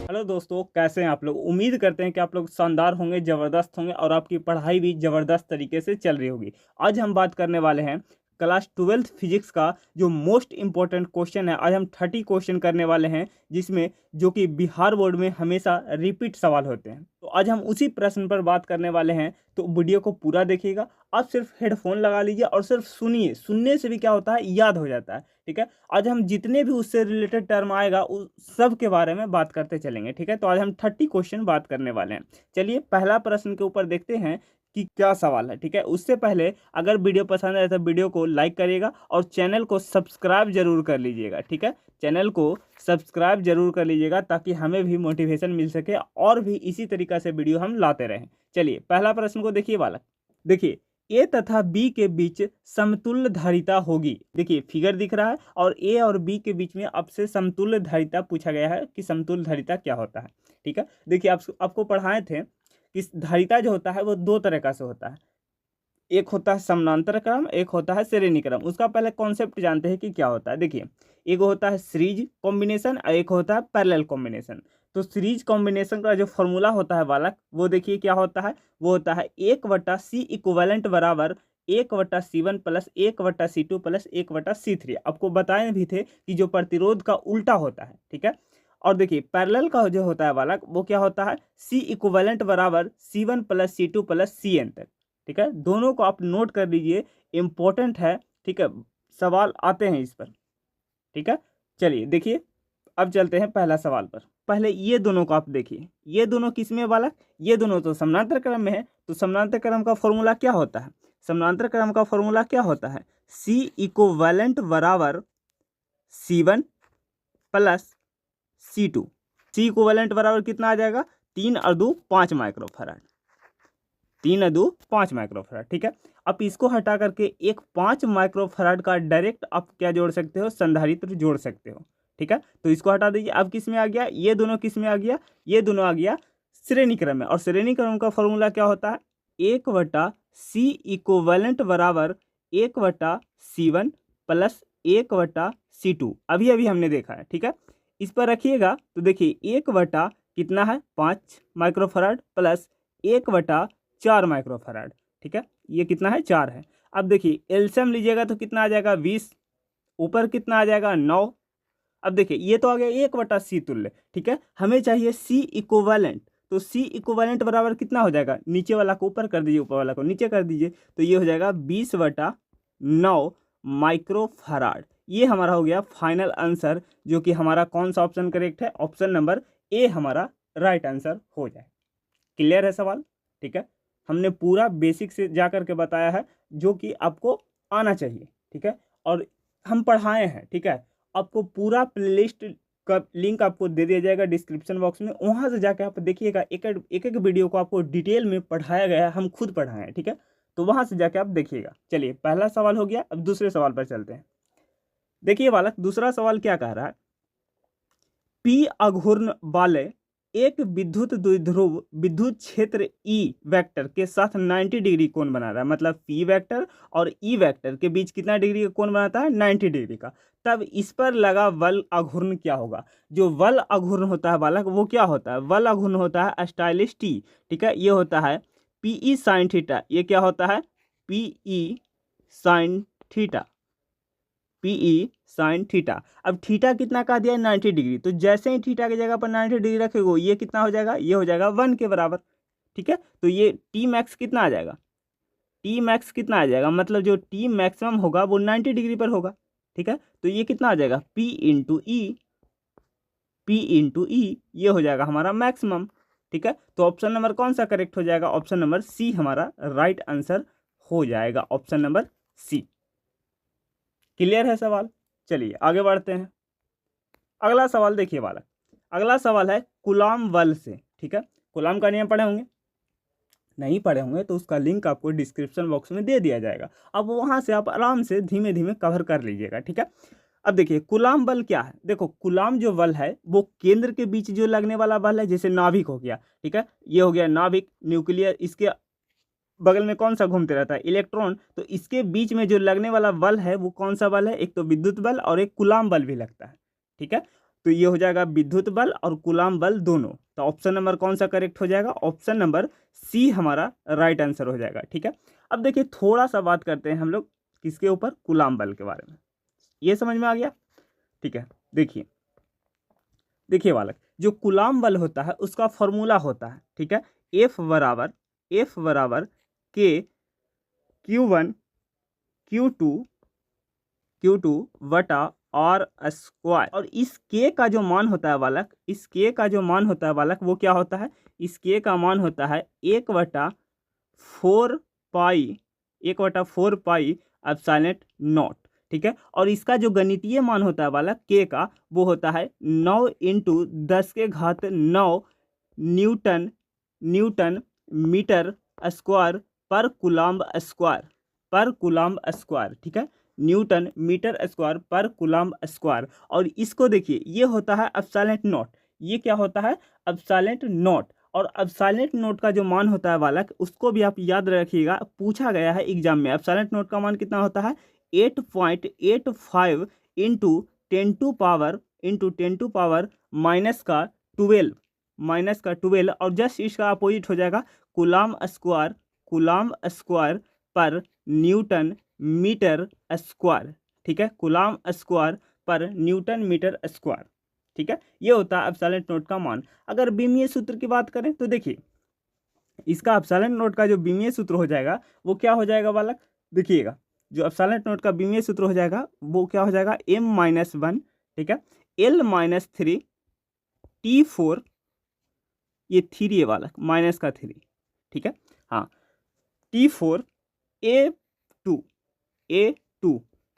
Hello दोस्तों, कैसे हैं आप लोग। उम्मीद करते हैं कि आप लोग शानदार होंगे, ज़बरदस्त होंगे और आपकी पढ़ाई भी ज़बरदस्त तरीके से चल रही होगी। आज हम बात करने वाले हैं क्लास 12th फिजिक्स का जो मोस्ट इम्पॉर्टेंट क्वेश्चन है। आज हम 30 क्वेश्चन करने वाले हैं, जिसमें जो कि बिहार बोर्ड में हमेशा रिपीट सवाल होते हैं। तो आज हम उसी प्रश्न पर बात करने वाले हैं, तो वीडियो को पूरा देखिएगा। आप सिर्फ हेडफोन लगा लीजिए और सिर्फ सुनिए। सुनने से भी क्या होता है, याद हो जाता है। ठीक है, आज हम जितने भी उससे रिलेटेड टर्म आएगा उस सब के बारे में बात करते चलेंगे। ठीक है, तो आज हम 30 क्वेश्चन बात करने वाले हैं। चलिए पहला प्रश्न के ऊपर देखते हैं कि क्या सवाल है। ठीक है, उससे पहले अगर वीडियो पसंद आए तो वीडियो को लाइक करिएगा और चैनल को सब्सक्राइब जरूर कर लीजिएगा। ठीक है, चैनल को सब्सक्राइब जरूर कर लीजिएगा ताकि हमें भी मोटिवेशन मिल सके और भी इसी तरीक़ा से वीडियो हम लाते रहें। चलिए पहला प्रश्न को देखिए बालक। देखिए, ए तथा बी के बीच समतुल्य धारिता होगी। देखिए फिगर दिख रहा है और ए और बी के बीच में आपसे समतुल्य धारिता पूछा गया है कि समतुल्य धारिता क्या होता है। ठीक है, देखिए आपको पढ़ाए थे कि धारिता जो होता है वो दो तरह का से होता है। एक होता है समानांतर क्रम, एक होता है श्रेणी क्रम। उसका पहले कॉन्सेप्ट जानते हैं कि क्या होता है। देखिए, एक होता है सीरीज कॉम्बिनेशन और एक होता है पैरेलल कॉम्बिनेशन। तो सीरीज कॉम्बिनेशन का जो फॉर्मूला होता है बालक, वो देखिए क्या होता है। वो होता है 1/C इक्विवेलेंट बराबर 1/C1 plus 1/C2 plus 1/C3। आपको बताए भी थे कि जो प्रतिरोध का उल्टा होता है। ठीक है, और देखिए पैरेलल का जो होता है बालक, वो क्या होता है, C इक्विवेलेंट बराबर C1 plus C2 plus Cn तक। ठीक है, दोनों को आप नोट कर लीजिए, इंपॉर्टेंट है। ठीक है, सवाल आते हैं इस पर। ठीक है, चलिए देखिए अब चलते हैं पहला सवाल पर। पहले ये दोनों को आप देखिए, ये दोनों किस में बालक, ये दोनों तो समानांतर क्रम में है। तो समानांतर क्रम का फॉर्मूला क्या होता है, समानांतर क्रम का फॉर्मूला क्या होता है, C इक्विवेलेंट बराबर C1 plus C2। C equivalent बराबर कितना आ जाएगा, 3 और 2 5 माइक्रोफैराड, 3 और 2 5 माइक्रोफैराड। ठीक है, अब इसको हटा करके एक 5 माइक्रोफैराड का डायरेक्ट आप क्या जोड़ सकते हो, संधारित्र जोड़ सकते हो। ठीक है, तो इसको हटा दीजिए। अब किस में आ गया, ये दोनों किस में आ गया, ये दोनों आ गया श्रेणी क्रम में। और श्रेणी क्रम का फॉर्मूला क्या होता है, 1/C इक्विवेलेंट बराबर 1/C1 प्लस 1/C2। अभी अभी हमने देखा है। ठीक है, इस पर रखिएगा तो देखिए 1 कितना है 5 माइक्रोफैराड प्लस 1/4 माइक्रोफैराड। ठीक है, ये कितना है 4 है। अब देखिए एलसीएम लीजिएगा तो कितना आ जाएगा 20, ऊपर कितना आ जाएगा 9। अब देखिए ये तो आ गया 1/C तुल्य। ठीक है, हमें चाहिए C इक्विवेलेंट। तो C इक्विवेलेंट बराबर कितना हो जाएगा, नीचे वाला को ऊपर कर दीजिए, ऊपर वाला को नीचे कर दीजिए, तो ये हो जाएगा 20/9 माइक्रोफैराड। ये हमारा हो गया फाइनल आंसर, जो कि हमारा कौन सा ऑप्शन करेक्ट है, ऑप्शन नंबर ए हमारा राइट आंसर हो जाए। क्लियर है सवाल। ठीक है, हमने पूरा बेसिक से जा कर के बताया है जो कि आपको आना चाहिए। ठीक है, और हम पढ़ाए हैं। ठीक है, आपको पूरा प्लेलिस्ट का लिंक आपको दे दिया जाएगा डिस्क्रिप्शन बॉक्स में, वहाँ से जाकर आप देखिएगा। एक एक वीडियो को आपको डिटेल में पढ़ाया गया है, हम खुद पढ़ाए हैं। ठीक है, तो वहाँ से जाके आप देखिएगा। चलिए पहला सवाल हो गया, अब दूसरे सवाल पर चलते हैं। देखिए बालक, दूसरा सवाल क्या कह रहा है, पी आघूर्ण वाले एक विद्युत द्विध्रुव विद्युत क्षेत्र ई वेक्टर के साथ 90 डिग्री कोण बना रहा है। मतलब पी वेक्टर और ई वेक्टर के बीच कितना डिग्री का कोण बनाता है, 90 डिग्री का। तब इस पर लगा बल आघूर्ण क्या होगा। जो बल आघूर्ण होता है बालक, वो क्या होता है, बल आघूर्ण होता है स्टाइलिस टी। ठीक है, ये होता है पीई साइन थीटा। ये क्या होता है, P E sine theta, P E sine theta. अब थीटा कितना कह दिया, 90 डिग्री। तो जैसे ही थीटा की जगह पर 90 डिग्री रखेगो, ये कितना हो जाएगा, ये हो जाएगा 1 के बराबर। ठीक है, तो ये टी मैक्स कितना आ जाएगा, टी मैक्स कितना आ जाएगा, मतलब जो टी मैक्सिमम होगा वो 90 डिग्री पर होगा। ठीक है, तो ये कितना आ जाएगा, पी इंटू ई, पी इंटू ई, ये हो जाएगा हमारा मैक्सिमम। ठीक है, तो ऑप्शन नंबर कौन सा करेक्ट हो जाएगा, ऑप्शन नंबर सी हमारा राइट आंसर हो जाएगा, ऑप्शन नंबर सी। क्लियर है सवाल। चलिए आगे बढ़ते हैं। अगला सवाल देखिए बालक, अगला सवाल है कूलॉम बल से। ठीक है, कूलॉम का नियम पढ़े होंगे, नहीं पढ़े होंगे तो उसका लिंक आपको डिस्क्रिप्शन बॉक्स में दे दिया जाएगा। अब वहाँ से आप आराम से धीमे धीमे कवर कर लीजिएगा। ठीक है, अब देखिए कूलॉम बल क्या है। देखो कूलॉम जो बल है वो केंद्र के बीच जो लगने वाला बल है, जैसे नाभिक हो गया। ठीक है, ये हो गया नाभिक, न्यूक्लियर, इसके बगल में कौन सा घूमते रहता है, इलेक्ट्रॉन। तो इसके बीच में जो लगने वाला बल है वो कौन सा बल है, एक तो विद्युत बल और एक कूलॉम बल भी लगता है। ठीक है, तो ये हो जाएगा विद्युत बल और कूलाम बल दोनों। तो ऑप्शन नंबर कौन सा करेक्ट हो जाएगा? ऑप्शन नंबर सी हमारा राइट आंसर हो जाएगा। ठीक है, अब देखिए थोड़ा सा बात करते हैं हम लोग किसके ऊपर? कूलाम बल के बारे में। ये समझ में आ गया? ठीक है, देखिए देखिए बालक, जो कूलाम बल होता है उसका फॉर्मूला होता है, ठीक है, एफ बराबर के Q1 Q2 बटा आर स्क्वायर। और इस के का जो मान होता है बालक, इस के का जो मान होता है बालक, वो क्या होता है? इस के का मान होता है 1/4 पाई एप्सिलॉन नॉट। ठीक है, और इसका जो गणितीय मान होता है बालक के का, वो होता है 9 × 10⁹ न्यूटन मीटर स्क्वायर पर कूलाम्ब स्क्वायर। ठीक है, न्यूटन मीटर स्क्वायर पर कूलाम्ब स्क्वायर। और इसको देखिए, ये होता है एप्सिलॉन नॉट। ये क्या होता है? Epsilon not. और एप्सिलॉन नॉट का जो मान होता है बालक, उसको भी आप याद रखिएगा, पूछा गया है एग्जाम में। एप्सिलॉन नॉट का मान कितना होता है? 8.85 इंटू 10⁻12 -12। और जस्ट इसका अपोजिट हो जाएगा कूलाम्ब स्क्वायर पर न्यूटन मीटर स्क्वायर। ठीक है, कूलाम्ब स्क्वायर पर न्यूटन मीटर स्क्वायर। ठीक है, ये होता है एप्सिलॉन नॉट का मान। अगर बीमीय सूत्र की बात करें तो देखिए, इसका एप्सिलॉन नॉट का जो बीमीय सूत्र हो जाएगा वो क्या हो जाएगा बालक? देखिएगा, जो एप्सिलॉन नॉट का बीमीय सूत्र हो जाएगा वो क्या हो जाएगा? m-1, ठीक है, L-3 T4, ये 3 है बालक, माइनस का 3, ठीक है, हाँ, T4 A2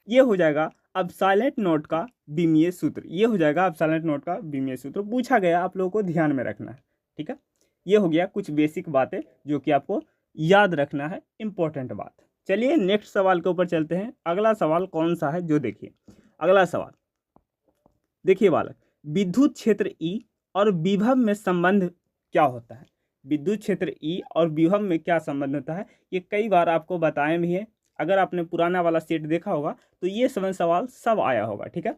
ये हो जाएगा एप्सिलॉन नॉट का बीमीय सूत्र। ये हो जाएगा एप्सिलॉन नॉट का बीमीय सूत्र। पूछा गया, आप लोगों को ध्यान में रखना है। ठीक है, ये हो गया कुछ बेसिक बातें जो कि आपको याद रखना है, इंपॉर्टेंट बात। चलिए नेक्स्ट सवाल के ऊपर चलते हैं। अगला सवाल कौन सा है जो देखिए, अगला सवाल देखिए बालक, विद्युत क्षेत्र E और विभव में संबंध क्या होता है? विद्युत क्षेत्र E और विभव में क्या संबंध होता है? ये कई बार आपको बताए भी है। अगर आपने पुराना वाला सेट देखा होगा तो ये सवाल सब आया होगा। ठीक है,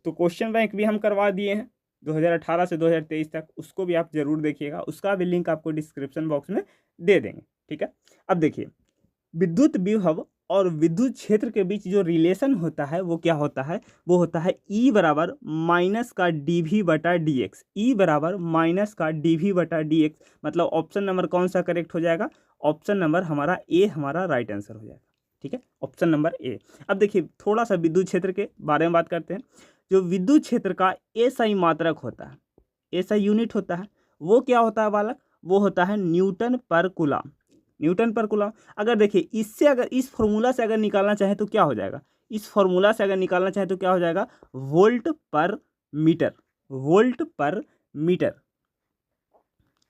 तो क्वेश्चन बैंक भी हम करवा दिए हैं 2018 से 2023 तक, उसको भी आप जरूर देखिएगा, उसका भी लिंक आपको डिस्क्रिप्शन बॉक्स में दे देंगे। ठीक है, अब देखिए, विद्युत विभव और विद्युत क्षेत्र के बीच जो रिलेशन होता है वो क्या होता है? वो होता है E बराबर माइनस का dV/dx। E बराबर माइनस का dV/dx। मतलब ऑप्शन नंबर कौन सा करेक्ट हो जाएगा? ऑप्शन नंबर हमारा ए हमारा राइट आंसर हो जाएगा। ठीक है, ऑप्शन नंबर ए। अब देखिए थोड़ा सा विद्युत क्षेत्र के बारे में बात करते हैं। जो विद्युत क्षेत्र का एसआई मात्रक होता है, एसआई यूनिट होता है, वो क्या होता है बालक? वो होता है न्यूटन पर कूलम। न्यूटन पर कूलम। अगर देखिए इससे, अगर इस फॉर्मूला से अगर निकालना चाहे तो क्या हो जाएगा? इस फॉर्मूला से अगर निकालना चाहे तो क्या हो जाएगा? वोल्ट पर मीटर। वोल्ट पर मीटर।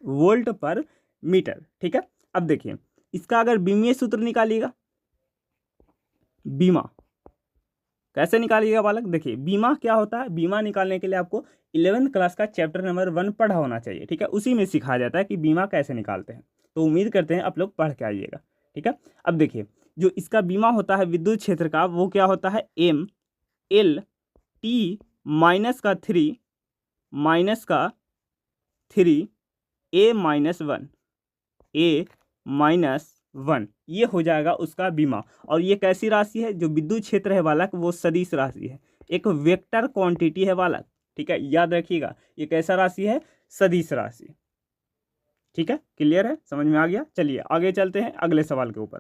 वोल्ट पर मीटर। ठीक है, अब देखिए इसका अगर बीमीय सूत्र निकालिएगा, बीमा कैसे निकालिएगा बालक? देखिए बीमा क्या होता है, बीमा निकालने के लिए आपको 11th क्लास का चैप्टर नंबर 1 पढ़ा होना चाहिए। ठीक है, उसी में सिखाया जाता है कि बीमा कैसे निकालते हैं। तो उम्मीद करते हैं आप लोग पढ़ के आइएगा। ठीक है, अब देखिए जो इसका बीमा होता है विद्युत क्षेत्र का, वो क्या होता है? M/L/T माइनस का 3 A-1 A-1, ये हो जाएगा उसका बीमा। और ये कैसी राशि है? जो विद्युत क्षेत्र है बालक वो सदिश राशि है, एक वेक्टर क्वांटिटी है बालक। ठीक है, याद रखिएगा ये कैसा राशि है? सदिश राशि। ठीक है, क्लियर है, समझ में आ गया? चलिए आगे चलते हैं अगले सवाल के ऊपर।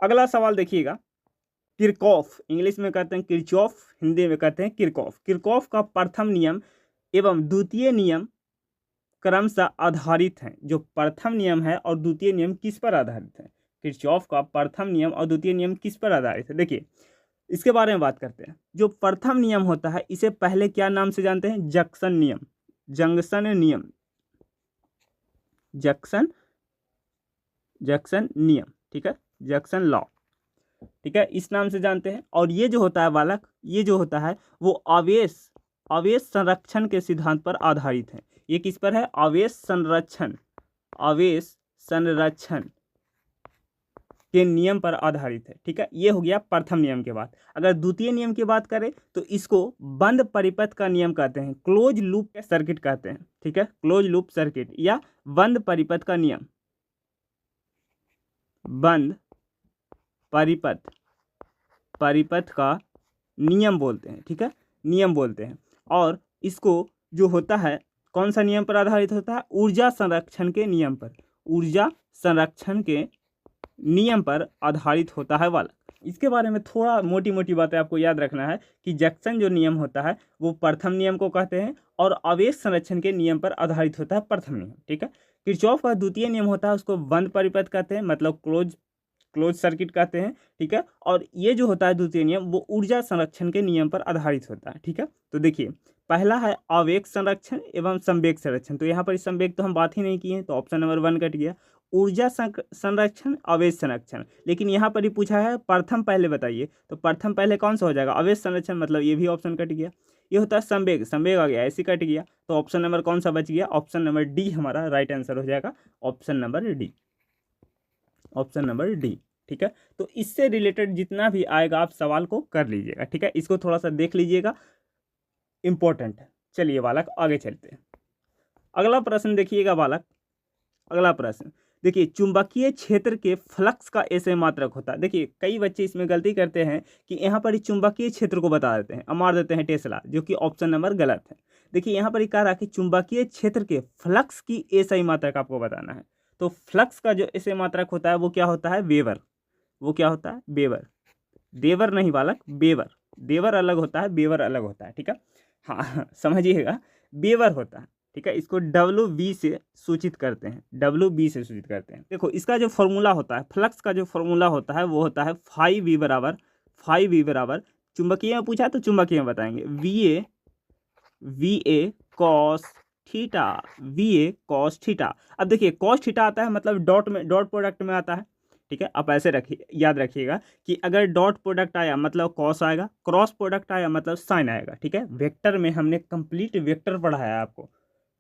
अगला सवाल देखिएगा, किरचॉफ, इंग्लिश में कहते हैं किरचॉफ, हिंदी में कहते हैं किरचॉफ। किरचॉफ का प्रथम नियम एवं द्वितीय नियम क्रमशः आधारित हैं। जो प्रथम नियम है और द्वितीय नियम किस पर आधारित है? किरचॉफ का प्रथम नियम और द्वितीय नियम किस पर आधारित है? देखिए इसके बारे में बात करते हैं। जो प्रथम नियम होता है इसे पहले क्या नाम से जानते हैं? जंक्शन नियम। जंक्शन नियम, जंक्शन नियम। ठीक है, जंक्शन लॉ। ठीक है, इस नाम से जानते हैं। और ये जो होता है बालक, ये जो होता है वो आवेश संरक्षण के सिद्धांत पर आधारित है। ये किस पर है? आवेश संरक्षण के नियम पर आधारित है। ठीक है, ये हो गया प्रथम नियम के बाद। अगर द्वितीय नियम की बात करें तो इसको बंद परिपथ का नियम कहते हैं, क्लोज लूप सर्किट कहते हैं। ठीक है, क्लोज लूप सर्किट या बंद परिपथ का नियम, बंद परिपथ का नियम बोलते हैं। ठीक है, नियम बोलते हैं। और इसको जो होता है कौन सा नियम पर आधारित होता है? ऊर्जा संरक्षण के नियम पर, ऊर्जा संरक्षण के नियम पर आधारित होता है वाला। इसके बारे में थोड़ा मोटी मोटी बातें आपको याद रखना है कि जैक्सन जो नियम होता है वो प्रथम नियम को कहते हैं और आवेश संरक्षण के नियम पर आधारित होता है प्रथम नियम। ठीक है, किरचॉफ का द्वितीय नियम होता है उसको बंद परिपथ कहते हैं, मतलब क्लोज सर्किट कहते हैं। ठीक है, और ये जो होता है द्वितीय नियम वो ऊर्जा संरक्षण के नियम पर आधारित होता है। ठीक है, तो देखिए पहला है आवेग संरक्षण एवं संवेग संरक्षण। तो यहाँ पर संवेग तो हम बात ही नहीं किए हैं, तो ऑप्शन नंबर 1 कट गया। ऊर्जा संरक्षण, आवेश संरक्षण, लेकिन यहाँ पर ही पूछा है प्रथम पहले बताइए, तो प्रथम पहले कौन सा हो जाएगा? आवेश संरक्षण, मतलब ये भी ऑप्शन कट गया। ये होता है संवेग, संवेग आ गया, ऐसे कट गया। तो ऑप्शन नंबर कौन सा बच गया? ऑप्शन नंबर डी हमारा राइट आंसर हो जाएगा, option number D, option number D. ठीक है, तो इससे रिलेटेड जितना भी आएगा आप सवाल को कर लीजिएगा। ठीक है, इसको थोड़ा सा देख लीजिएगा, इंपॉर्टेंट है। चलिए बालक आगे चलते हैं। अगला प्रश्न देखिएगा बालक, अगला प्रश्न देखिए, चुंबकीय क्षेत्र के फ्लक्स का ऐसे मात्रक होता है। देखिए कई बच्चे इसमें गलती करते हैं कि यहाँ पर चुंबकीय क्षेत्र को बता देते हैं, मार देते हैं टेस्ला, जो कि ऑप्शन नंबर गलत है। देखिए यहाँ पर कह रहा है कि चुंबकीय क्षेत्र के फ्लक्स की ऐसा मात्रक आपको बताना है। तो फ्लक्स का जो ऐसे मात्रक होता है वो क्या होता है? वेबर। वो क्या होता है? वेबर। देवर नहीं बालक, वेबर। देवर अलग होता है, वेबर अलग होता है। ठीक है, हाँ समझिएगा, वेबर होता है। ठीक है, इसको WB से सूचित करते हैं, WB से सूचित करते हैं। देखो इसका जो फॉर्मूला होता है, फ्लक्स का जो फॉर्मूला होता है वो होता है 5V बराबर, चुंबकीय में पूछा है तो चुंबकीय में बताएंगे, VA cos theta, VA cos theta. अब देखिए cos थीटा आता है मतलब डॉट में, डॉट प्रोडक्ट में आता है। ठीक है, आप ऐसे रखिए, याद रखिएगा कि अगर डॉट प्रोडक्ट आया मतलब कॉस आएगा, क्रॉस प्रोडक्ट आया मतलब साइन आएगा। ठीक है, वेक्टर में हमने कंप्लीट वेक्टर पढ़ाया है आपको।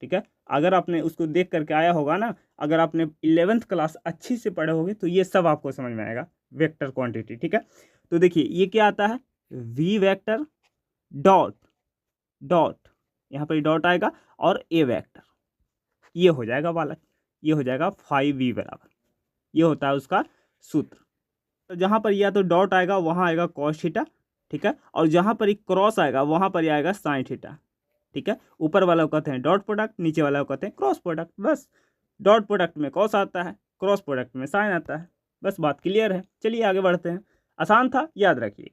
ठीक है, अगर आपने उसको देख करके आया होगा ना, अगर आपने 11th क्लास अच्छी से पढ़े होगे तो ये सब आपको समझ में आएगा, वेक्टर क्वांटिटी। ठीक है, तो देखिए ये क्या आता है? V वेक्टर डॉट डॉट, यहाँ पर डॉट आएगा, और A वेक्टर, ये हो जाएगा बालक, ये हो जाएगा 5V बराबर, ये होता है उसका सूत्र। तो जहाँ पर या तो डॉट आएगा वहाँ आएगा कॉस थीटा। ठीक है, और जहाँ पर एक क्रॉस आएगा वहाँ पर आएगा साइन थीटा। ठीक है, ऊपर वाला को कहते हैं डॉट प्रोडक्ट, नीचे वाला को कहते हैं क्रॉस प्रोडक्ट। बस डॉट प्रोडक्ट में कॉस आता है, क्रॉस प्रोडक्ट में साइन आता है, बस बात क्लियर है। चलिए आगे बढ़ते हैं, आसान था, याद रखिए।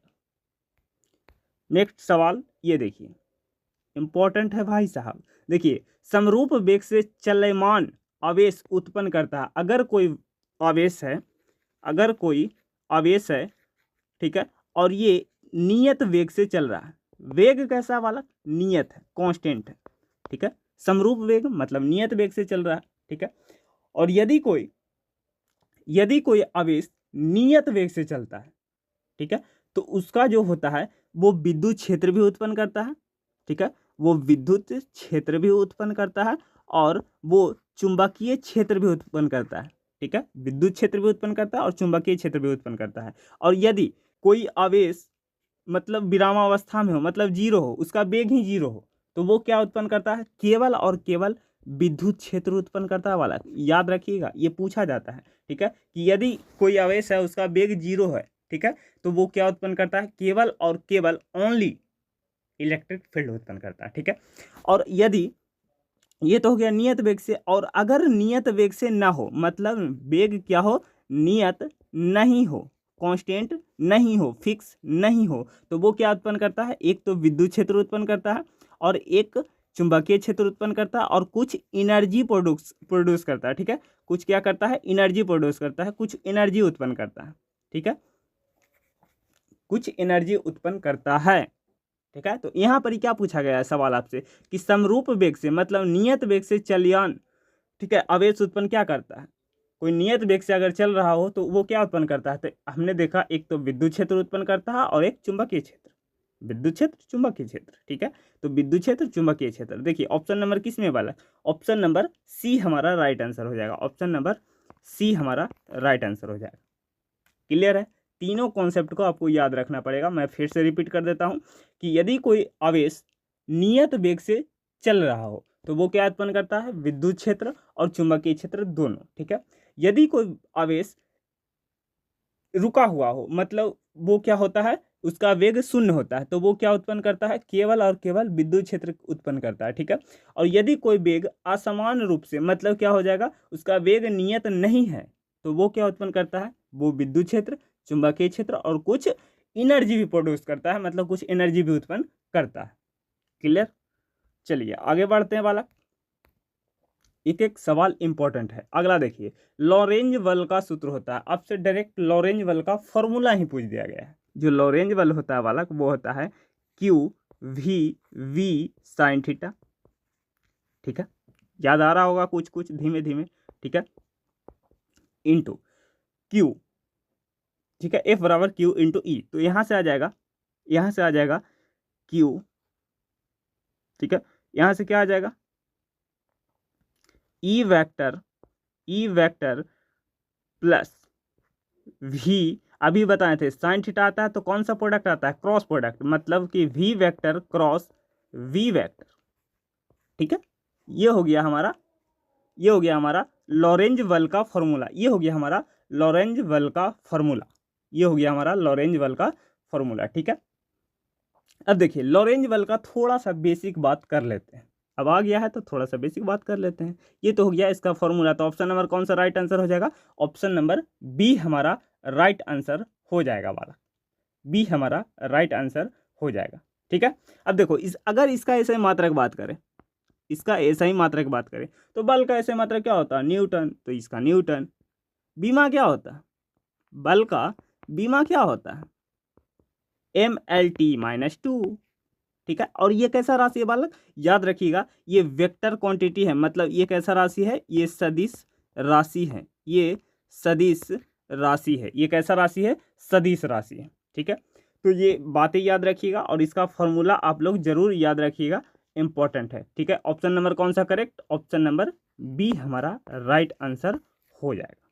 नेक्स्ट सवाल ये देखिए, इंपॉर्टेंट है भाई साहब। देखिए समरूप वेग से चलयमान आवेश उत्पन्न करता है। अगर कोई आवेश है, अगर कोई आवेश है, ठीक है, और ये नियत वेग से चल रहा है, वेग कैसा वाला? नियत है, कांस्टेंट है। ठीक है, समरूप वेग मतलब नियत वेग से चल रहा है। ठीक है, और यदि कोई आवेश नियत वेग से चलता है, ठीक है, तो उसका जो होता है वो विद्युत क्षेत्र भी उत्पन्न करता है। ठीक है, वो विद्युत क्षेत्र भी उत्पन्न करता है और वो चुंबकीय क्षेत्र भी उत्पन्न करता है। ठीक है, विद्युत क्षेत्र भी उत्पन्न करता है और चुंबकीय क्षेत्र भी उत्पन्न करता है। और यदि कोई आवेश मतलब विरामावस्था में हो, मतलब जीरो हो, उसका वेग ही जीरो हो, तो वो क्या उत्पन्न करता है? केवल और केवल विद्युत क्षेत्र उत्पन्न करता है वाला। याद रखिएगा, ये पूछा जाता है। ठीक है, कि यदि कोई आवेश है उसका वेग जीरो है, ठीक है, तो वो क्या उत्पन्न करता है? केवल और केवल ओनली इलेक्ट्रिक फील्ड उत्पन्न करता है। ठीक है, और यदि ये तो हो गया नियत वेग से, और अगर नियत वेग से ना हो, मतलब वेग क्या हो? नियत नहीं हो, कांस्टेंट नहीं हो, फिक्स नहीं हो, तो वो क्या उत्पन्न करता है? एक तो विद्युत क्षेत्र उत्पन्न करता है और एक चुंबकीय क्षेत्र उत्पन्न करता है और कुछ एनर्जी प्रोड्यूस करता है। ठीक है, कुछ क्या करता है? एनर्जी प्रोड्यूस करता है, कुछ एनर्जी उत्पन्न करता है। ठीक है, कुछ एनर्जी उत्पन्न करता है। ठीक है, तो यहाँ पर क्या पूछा गया है सवाल आपसे कि समरूप वेग से मतलब नियत वेग से चलयान, ठीक है, आवेश उत्पन्न क्या करता है? कोई नियत वेग से अगर चल रहा हो तो वो क्या उत्पन्न करता है? तो हमने देखा एक तो विद्युत क्षेत्र उत्पन्न करता है और एक चुंबकीय क्षेत्र, विद्युत क्षेत्र चुंबकीय क्षेत्र। ठीक है, तो विद्युत क्षेत्र चुंबकीय क्षेत्र। देखिए ऑप्शन नंबर किस में वाला? ऑप्शन नंबर सी हमारा राइट आंसर हो जाएगा, ऑप्शन नंबर सी हमारा राइट आंसर हो जाएगा। क्लियर है? तीनों कॉन्सेप्ट को आपको याद रखना पड़ेगा। मैं फिर से रिपीट कर देता हूँ कि यदि कोई आवेश नियत वेग से चल रहा हो तो वो क्या उत्पन्न करता है? विद्युत क्षेत्र और चुंबकीय क्षेत्र दोनों। ठीक है, यदि कोई आवेश रुका हुआ हो, मतलब वो क्या होता है, उसका वेग शून्य होता है, तो वो क्या उत्पन्न करता है? केवल और केवल विद्युत क्षेत्र उत्पन्न करता है। ठीक है, और यदि कोई वेग असमान रूप से, मतलब क्या हो जाएगा, उसका वेग नियत नहीं है, तो वो क्या उत्पन्न करता है? वो विद्युत क्षेत्र, चुंबकीय क्षेत्र और कुछ एनर्जी भी प्रोड्यूस करता है, मतलब कुछ एनर्जी भी उत्पन्न करता है। क्लियर? चलिए आगे बढ़ते हैं बालक। एक एक सवाल इंपॉर्टेंट है। अगला देखिए, लॉरेंज बल का सूत्र होता है, आपसे डायरेक्ट लॉरेंज बल का फॉर्मूला ही पूछ दिया गया है। जो लॉरेंज बल होता है बालक, वो होता है Q V V sine theta. ठीक है, याद आ रहा होगा कुछ कुछ धीमे धीमे। ठीक है, इंटू क्यू। ठीक है, एफ बराबर क्यू इंटू ई, तो यहाँ से आ जाएगा, यहाँ से आ जाएगा क्यू। ठीक है, यहाँ से क्या आ जाएगा? E vector plus V. अभी बताए थे साइन थीटा आता है तो कौन सा प्रोडक्ट आता है? क्रॉस प्रोडक्ट, मतलब कि V vector cross V vector. ठीक है, ये हो गया हमारा, ये हो गया हमारा लॉरेंज बल का फॉर्मूला, ये हो गया हमारा लॉरेंज बल का फॉर्मूला, ये हो गया हमारा लॉरेंज बल का फॉर्मूला। ठीक है, अब देखिए लॉरेंज बल का थोड़ा सा बेसिक बात कर लेते हैं। अब आ गया है तो थोड़ा सा बेसिक बात कर लेते हैं। ये तो हो गया इसका फॉर्मूला, तो ऑप्शन नंबर कौन सा राइट आंसर हो जाएगा? ऑप्शन नंबर बी हमारा राइट आंसर हो जाएगा वाला, बी हमारा राइट आंसर हो जाएगा। ठीक है, अब देखो अगर इसका ऐसे मात्रक बात करें, इसका ऐसा ही मात्रक बात करें, तो बल का ऐसे मात्रक क्या होता है? न्यूटन, तो इसका न्यूटन। बीमा क्या होता है? बल का बीमा क्या होता है? MLT-2। ठीक है, और ये कैसा राशि है बालक? याद रखिएगा, ये वेक्टर क्वांटिटी है, मतलब ये कैसा राशि है? ये सदिश राशि है, ये सदिश राशि है। ये कैसा राशि है? सदिश राशि है। ठीक है, तो ये बातें याद रखिएगा और इसका फॉर्मूला आप लोग जरूर याद रखिएगा, इंपॉर्टेंट है। ठीक है, ऑप्शन नंबर कौन सा करेक्ट? ऑप्शन नंबर बी हमारा राइट आंसर हो जाएगा।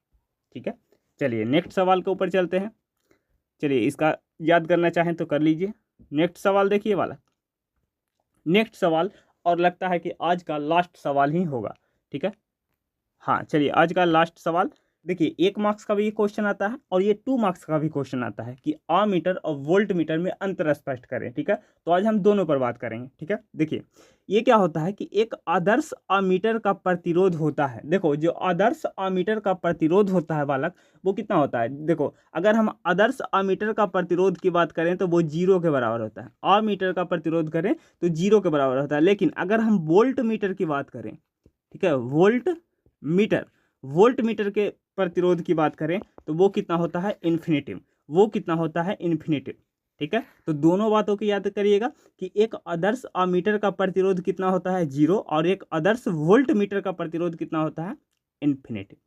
ठीक है, चलिए नेक्स्ट सवाल के ऊपर चलते हैं। चलिए इसका याद करना चाहें तो कर लीजिए। नेक्स्ट सवाल देखिए वाला, नेक्स्ट सवाल, और लगता है कि आज का लास्ट सवाल ही होगा। ठीक है, हाँ चलिए आज का लास्ट सवाल देखिए। 1 मार्क्स का भी ये क्वेश्चन आता है और ये 2 मार्क्स का भी क्वेश्चन आता है कि आमीटर और वोल्ट मीटर में अंतर स्पष्ट करें। ठीक है, तो आज हम दोनों पर बात करेंगे। ठीक है, देखिए ये क्या होता है कि एक आदर्श आमीटर का प्रतिरोध होता है। देखो जो आदर्श आमीटर का प्रतिरोध होता है बालक, वो कितना होता है? देखो अगर हम आदर्श आमीटर का प्रतिरोध की बात करें तो वो 0 के बराबर होता है। आमीटर का प्रतिरोध करें तो 0 के बराबर होता है। लेकिन अगर हम वोल्ट मीटर की बात करें, ठीक है, वोल्ट मीटर के प्रतिरोध की बात करें तो वो कितना होता है? इन्फिनिटिव। वो कितना होता है? इन्फिनिटिव। ठीक है, तो दोनों बातों की याद करिएगा कि एक आदर्श अमीटर का प्रतिरोध कितना होता है? 0, और एक आदर्श वोल्ट मीटर का प्रतिरोध कितना होता है? इन्फिनिटिव।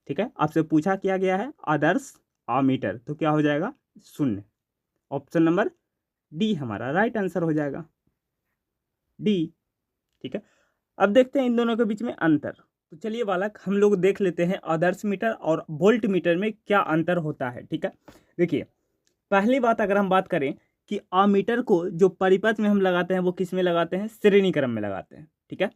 ठीक है, आपसे पूछा किया गया है आदर्श अमीटर, तो क्या हो जाएगा? 0। ऑप्शन नंबर डी हमारा राइट आंसर हो जाएगा, डी। ठीक है, अब देखते हैं इन दोनों के बीच में अंतर। तो चलिए बालक हम लोग देख लेते हैं आदर्श मीटर और वोल्ट मीटर में क्या अंतर होता है। ठीक है, देखिए पहली बात अगर हम बात करें कि आमीटर को जो परिपथ में हम लगाते हैं वो किस में लगाते हैं? श्रेणी क्रम में लगाते हैं। ठीक है,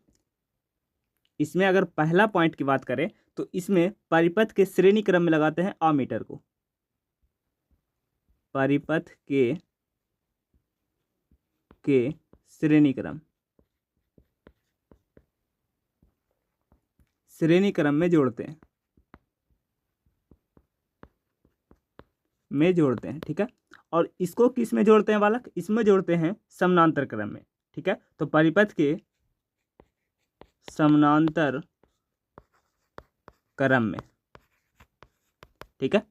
इसमें अगर पहला पॉइंट की बात करें तो इसमें परिपथ के श्रेणी क्रम में लगाते हैं आमीटर को, परिपथ के श्रेणी क्रम में जोड़ते हैं, ठीक है, और इसको किस में जोड़ते हैं बालक? इसमें जोड़ते हैं समानांतर क्रम में। ठीक है, तो परिपथ के समानांतर क्रम में। ठीक है,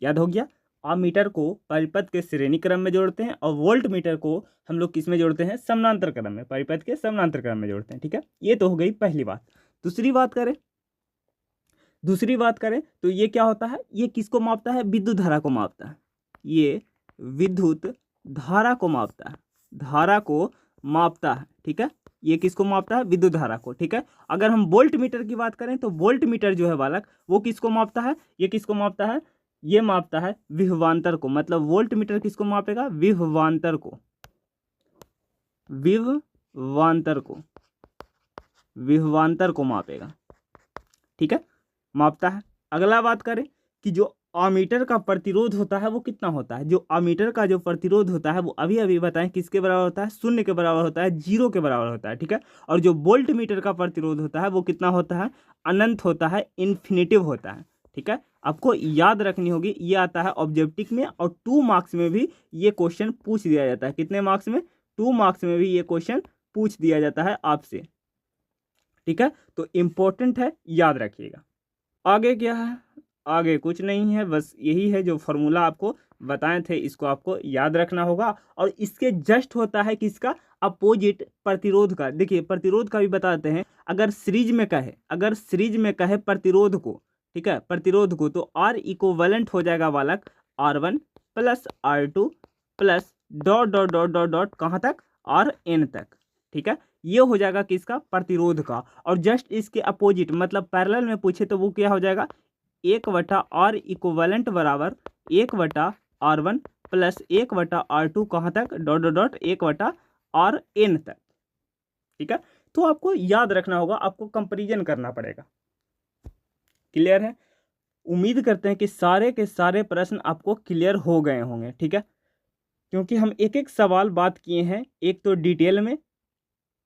याद हो गया। आमीटर को परिपथ के श्रेणी क्रम में जोड़ते हैं और वोल्ट मीटर को हम लोग किस में जोड़ते हैं? समानांतर क्रम में, परिपथ के समानांतर क्रम में जोड़ते हैं। ठीक है, ये तो हो गई पहली बात। दूसरी बात करें तो ये क्या होता है? ये किसको मापता है? विद्युत धारा को मापता है। ये विद्युत धारा को मापता है। ठीक है, ये किसको मापता है? विद्युत धारा को। ठीक है, अगर हम वोल्ट मीटर की बात करें तो वोल्ट मीटर जो है बालक वो किसको मापता है? ये किसको मापता है? ये मापता है विभवांतर को, मतलब वोल्ट मीटर किसको मापेगा, विभवांतर को, विभवांतर को, विभवांतर को मापेगा, ठीक है, मापता है। अगला बात करें कि जो अमीटर का प्रतिरोध होता है वो कितना होता है, जो अमीटर का जो प्रतिरोध होता है वो अभी अभी बताएं किसके बराबर होता है, शून्य के बराबर होता है, जीरो के बराबर होता है, ठीक है। और जो वोल्ट मीटर का प्रतिरोध होता है वो कितना होता है, अनंत होता है, इन्फिनिटिव होता है, ठीक है। आपको याद रखनी होगी, ये आता है ऑब्जेक्टिव में और 2 मार्क्स में भी ये क्वेश्चन पूछ दिया जाता है। कितने मार्क्स में, 2 मार्क्स में भी ये क्वेश्चन पूछ दिया जाता है आपसे, ठीक है। तो इम्पोर्टेंट है, याद रखिएगा। आगे क्या है, आगे कुछ नहीं है, बस यही है जो फॉर्मूला आपको बताए थे, इसको आपको याद रखना होगा। और इसके जस्ट होता है किसका, अपोजिट प्रतिरोध का। देखिए प्रतिरोध का भी बताते हैं, अगर सीरीज में कहे, अगर सीरीज में कहे प्रतिरोध को, ठीक है, प्रतिरोध को, तो आर इक्विवेलेंट हो जाएगा बालक R1 plus R2 plus dot dot dot dot dot कहाँ तक, Rn तक, ठीक है। ये हो जाएगा किसका, प्रतिरोध का। और जस्ट इसके अपोजिट मतलब पैरेलल में पूछे तो वो क्या हो जाएगा, 1/R इक्विवेलेंट बराबर 1/R1 प्लस 1/R2 कहाँ तक, डॉट डॉट डॉट 1/Rn तक, ठीक है। तो आपको याद रखना होगा, आपको कंपैरिजन करना पड़ेगा। क्लियर है, उम्मीद करते हैं कि सारे के सारे प्रश्न आपको क्लियर हो गए होंगे, ठीक है, क्योंकि हम एक एक सवाल बात किए हैं, एक तो डिटेल में,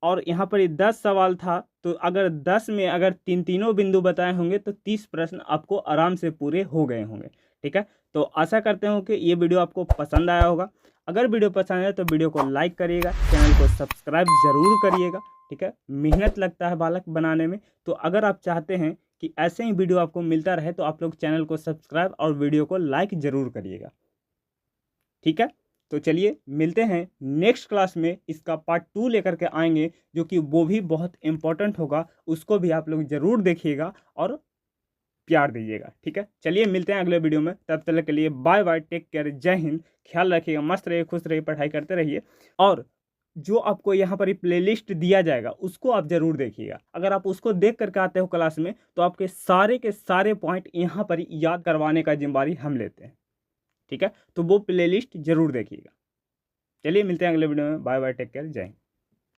और यहाँ पर 10 सवाल था, तो अगर 10 में अगर तीनों बिंदु बताए होंगे तो 30 प्रश्न आपको आराम से पूरे हो गए होंगे, ठीक है। तो आशा करते हो कि ये वीडियो आपको पसंद आया होगा। अगर वीडियो पसंद आए तो वीडियो को लाइक करिएगा, चैनल को सब्सक्राइब जरूर करिएगा, ठीक है। मेहनत लगता है बालक बनाने में, तो अगर आप चाहते हैं कि ऐसे ही वीडियो आपको मिलता रहे तो आप लोग चैनल को सब्सक्राइब और वीडियो को लाइक जरूर करिएगा, ठीक है। तो चलिए मिलते हैं नेक्स्ट क्लास में, इसका पार्ट 2 लेकर के आएंगे, जो कि वो भी बहुत इंपॉर्टेंट होगा, उसको भी आप लोग जरूर देखिएगा और प्यार दीजिएगा, ठीक है। चलिए मिलते हैं अगले वीडियो में, तब तक के लिए बाय बाय, टेक केयर, जय हिंद, ख्याल रखिएगा, मस्त रहिए, खुश रहिए, पढ़ाई करते रहिए। और जो आपको यहाँ पर प्लेलिस्ट दिया जाएगा उसको आप जरूर देखिएगा। अगर आप उसको देख करके आते हो क्लास में तो आपके सारे के सारे पॉइंट यहाँ पर याद करवाने का जिम्मेदारी हम लेते हैं, ठीक है। तो वो प्लेलिस्ट जरूर देखिएगा। चलिए मिलते हैं अगले वीडियो में, बाय बाय, टेक केयर, जय हिंद।